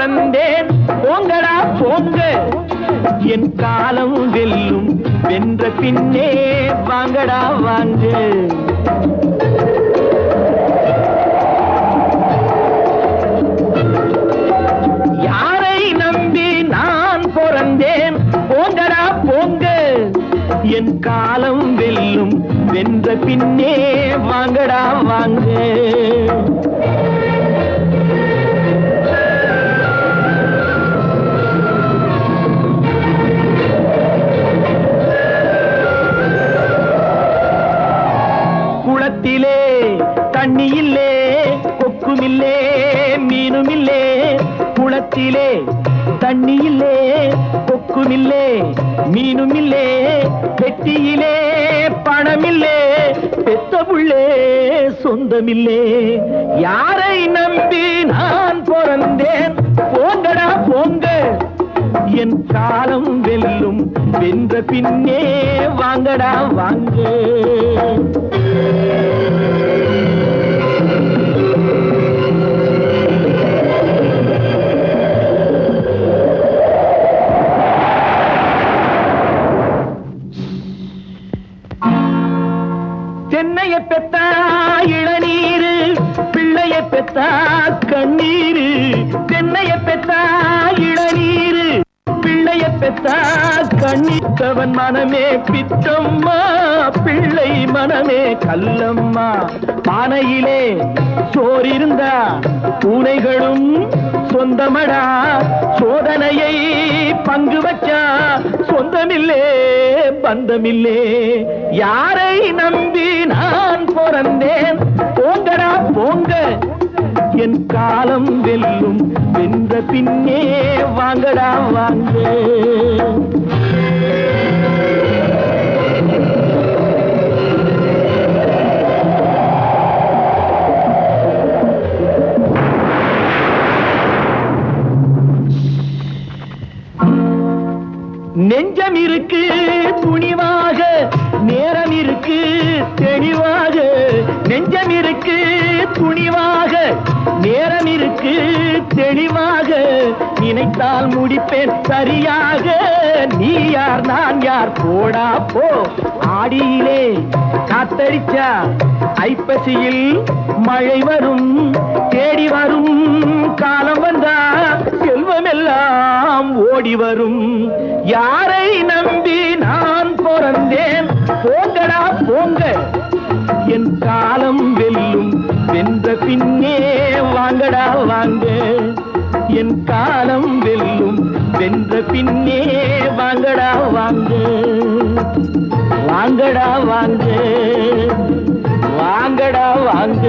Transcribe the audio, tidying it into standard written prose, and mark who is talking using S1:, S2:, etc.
S1: பிறந்தேன் போங்கடா போங்க என் காலம் வெல்லும் வென்ற பின்னே வாங்கடா வாங்க யாரை நம்பி நான் பிறந்தேன் போங்கடா போங்க என் காலம் வெல்லும் வென்ற பின்னே வாங்கடா வாங்க குளத்திலே தண்ணி இல்லே கொக்குமில்லே மீனுமில்லே குளத்திலே தண்ணி இல்லே கொக்குமில்லே மீனுமில்லே பெட்டியிலே பணமில்லே பெத்த புள்ளே சொந்தமில்லே யாரை நம்பி நான் பிறந்தேன் போங்கடா போங்க என் காலம் வெல்லும் வென்ற பின்னே வாங்கடா வாங்க தென்னைய பெத்தா இளநீரு பிள்ளைய பெத்தா கண்ணீரு தென்னைய பெத்தா இளநீரு பிள்ளைய பெத்தா கண்ணீத்தவன் மனமே பித்தம்மா பிள்ளை மனமே கல்லம்மா பானையிலே சோறிருந்தா பூனைகளும் சொந்தமடா சோதனையை பங்கு வச்சா சொந்தமில்லே பந்தமில்லே யாரை நம்பி நான் பிறந்தேன் போங்கடா போங்க என் காலம் வெல்லும் வென்ற பின்னே வாங்கடா வாங்க நெஞ்சம் இருக்கு துணிவாக நேரம் இருக்கு தெளிவாக நெஞ்சம் இருக்கு துணிவாக நேரம் இருக்கு தெளிவாக நினைத்தால் முடிப்பேன் சரியாக நீ யார் நான் யார் போடா போ ஆடியிலே காத்தடிச்சா ஐப்பசியில் மழை வரும் தேடி வரும் காலம் வந்தா செல்வமெல்லாம் ஓடி வரும் யாரை நம்பி நான் பிறந்தேன் போங்கடா போங்க என் காலம் வெல்லும் வென்ற பின்னே வாங்கடா வாங்க என் காலம் வெல்லும் வென்ற பின்னே வாங்கடா வாங்க வாங்கடா வாங்க வாங்கடா வாங்க